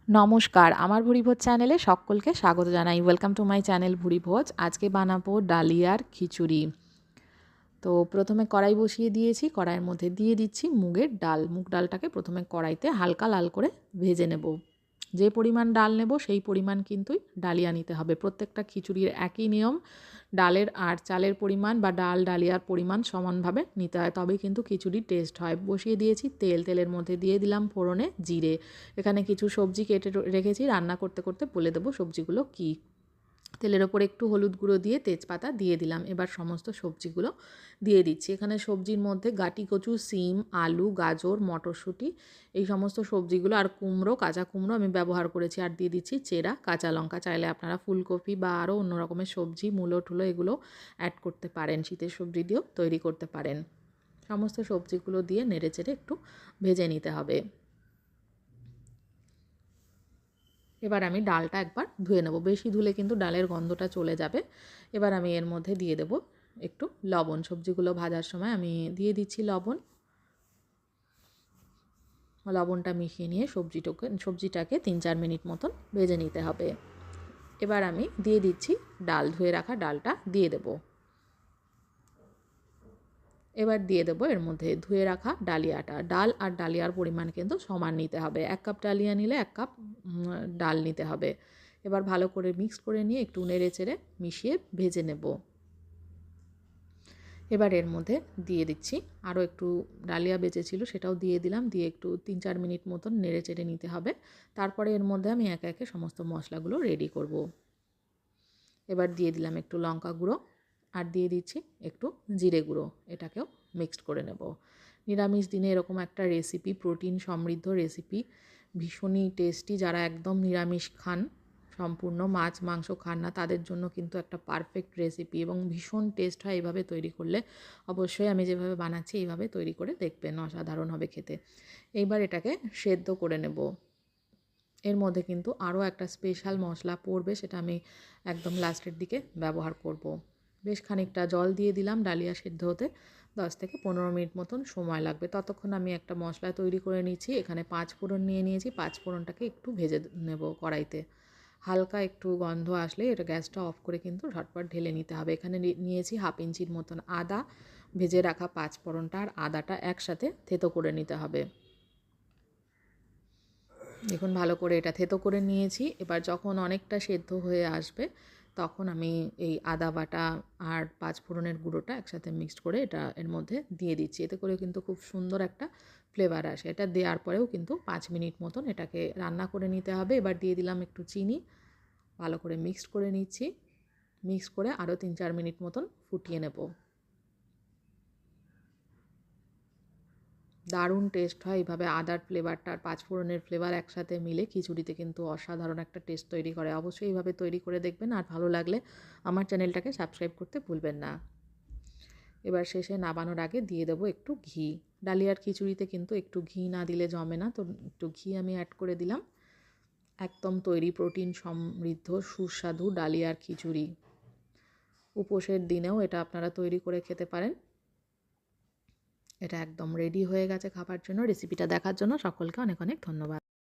নমস্কার, আমার ভুরিভোজ চ্যানেলে সকলকে স্বাগত জানাই। Welcome to my channel Bhuribhoj. আজকে বানাবো ডালিয়ার খিচুড়ি। তো প্রথমে কড়াই বসিয়ে দিয়েছি, কড়াইয়ের মধ্যে দিয়ে দিচ্ছি মুগের ডাল। মুগ ডালটাকে প্রথমে কড়াইতে হালকা লাল করে ভেজে নেব। যে পরিমাণ ডাল নেব সেই পরিমাণ কিন্তুই ডালিয়া নিতে হবে। প্রত্যেকটা খিচুড়ির একই নিয়ম, ডালের আর চালের পরিমাণ বা ডাল ডালিয়ার পরিমাণ সমানভাবে নিতে হয়, তবেই কিন্তু খিচুড়ির টেস্ট হয়। বসিয়ে দিয়েছি তেল, তেলের মধ্যে দিয়ে দিলাম ফোড়নে জিরে। এখানে কিছু সবজি কেটে রেখেছি, রান্না করতে করতে বলে দেবো সবজিগুলো কী। তেলের ওপর একটু হলুদ গুঁড়ো দিয়ে তেজপাতা দিয়ে দিলাম। এবার সমস্ত সবজিগুলো দিয়ে দিচ্ছি। এখানে সবজির মধ্যে গাটি কচু, সিম, আলু, গাজর, মটরশুঁটি, এই সমস্ত সবজিগুলো আর কুমড়ো, কাঁচা কুমড়ো আমি ব্যবহার করেছি। আর দিয়ে দিচ্ছি চেরা কাঁচা লঙ্কা। চাইলে আপনারা ফুলকপি বা আরও অন্য রকমের সবজি, মূলো টুলো এগুলো অ্যাড করতে পারেন। শীতের সবজি দিয়েও তৈরি করতে পারেন। সমস্ত সবজিগুলো দিয়ে নেড়েচেড়ে একটু ভেজে নিতে হবে। এবার আমি ডালটা একবার ধুয়ে নেব। বেশি ধুলে কিন্তু ডালের গন্ধটা চলে যাবে। এবার আমি এর মধ্যে দিয়ে দেব একটু লবণ। সবজিগুলো ভাজার সময় আমি দিয়ে দিচ্ছি লবণ। লবণটা মিশিয়ে নিয়ে সবজিটাকে 3-4 মিনিট মতন ভেজে নিতে হবে। এবার আমি দিয়ে দিচ্ছি ডাল, ধুয়ে রাখা ডালটা দিয়ে দেব। এবার দিয়ে দেবো এর মধ্যে ধুয়ে রাখা ডালিয়াটা। ডাল আর ডালিয়ার পরিমাণ কিন্তু সমান নিতে হবে। 1 কাপ ডালিয়া নিলে 1 কাপ ডাল নিতে হবে। এবার ভালো করে মিক্স করে নিয়ে একটু নেড়েচেড়ে মিশিয়ে ভেজে নেব। এবার এর মধ্যে দিয়ে দিচ্ছি আরও একটু ডালিয়া বেঁচেছিল, সেটাও দিয়ে দিলাম। দিয়ে একটু 3-4 মিনিট মতন নেড়েচেড়ে নিতে হবে। তারপরে এর মধ্যে আমি একে একে সমস্ত মশলাগুলো রেডি করব। এবার দিয়ে দিলাম একটু লঙ্কা গুঁড়ো আর দিয়ে দিচ্ছি একটু জিরে গুঁড়ো। এটাকেও মিক্সড করে নেব। নিরামিষ দিনে এরকম একটা রেসিপি, প্রোটিন সমৃদ্ধ রেসিপি, ভীষণই টেস্টি। যারা একদম নিরামিষ খান, সম্পূর্ণ মাছ মাংস খান না, তাদের জন্য কিন্তু একটা পারফেক্ট রেসিপি এবং ভীষণ টেস্ট হয় এভাবে তৈরি করলে। অবশ্যই আমি যেভাবে বানাচ্ছি এইভাবে তৈরি করে দেখবেন, অসাধারণ হবে খেতে। এইবার এটাকে সেদ্ধ করে নেব। এর মধ্যে কিন্তু আরও একটা স্পেশাল মশলা পড়বে, সেটা আমি একদম লাস্টের দিকে ব্যবহার করব। বেশ খানিকটা জল দিয়ে দিলাম ডালিয়া সেদ্ধ হতে। 10 থেকে 15 মিনিট মতন সময় লাগবে। ততক্ষণ আমি একটা মশলা তৈরি করে নিচ্ছি। এখানে 5 ফোড়ন নিয়ে নিয়েছি। 5 ফোড়নটাকে একটু ভেজে নেব কড়াইতে। হালকা একটু গন্ধ আসলে এটা গ্যাসটা অফ করে কিন্তু ঝটপট ঢেলে নিতে হবে। এখানে নিয়েছি 1/2 ইঞ্চির মতন আদা। ভেজে রাখা 5 ফোড়নটা আর আদাটা একসাথে থেতো করে নিতে হবে। দেখুন ভালো করে এটা থেতো করে নিয়েছি। এবার যখন অনেকটা সেদ্ধ হয়ে আসবে তখন আমি এই আদা বাটা আর 5 ফোড়নের গুঁড়োটা একসাথে মিক্সড করে এটা এর মধ্যে দিয়ে দিচ্ছি। এতে করে কিন্তু খুব সুন্দর একটা ফ্লেভার আসে। এটা দেওয়ার পরেও কিন্তু 5 মিনিট মতন এটাকে রান্না করে নিতে হবে। এবার দিয়ে দিলাম একটু চিনি। ভালো করে মিক্সড করে নিচ্ছি। মিক্স করে আরও 3-4 মিনিট মতন ফুটিয়ে নেব। দারুণ টেস্ট হয় এইভাবে। আদার ফ্লেভারটা আর 5 ফোড়নের ফ্লেভার একসাথে মিলে খিচুড়িতে কিন্তু অসাধারণ একটা টেস্ট তৈরি করে। অবশ্যই এইভাবে তৈরি করে দেখবেন। আর ভালো লাগলে আমার চ্যানেলটাকে সাবস্ক্রাইব করতে ভুলবেন না। এবার শেষে নামানোর আগে দিয়ে দেবো একটু ঘি। ডালিয়ার খিচুড়িতে কিন্তু একটু ঘি না দিলে জমে না, তো একটু ঘি আমি অ্যাড করে দিলাম। একদম তৈরি প্রোটিন সমৃদ্ধ সুস্বাদু ডালিয়ার খিচুড়ি। উপোসের দিনেও এটা আপনারা তৈরি করে খেতে পারেন। এটা একদম রেডি হয়ে গেছে খাবার জন্য। রেসিপিটা দেখার জন্য সকলকে অনেক অনেক ধন্যবাদ।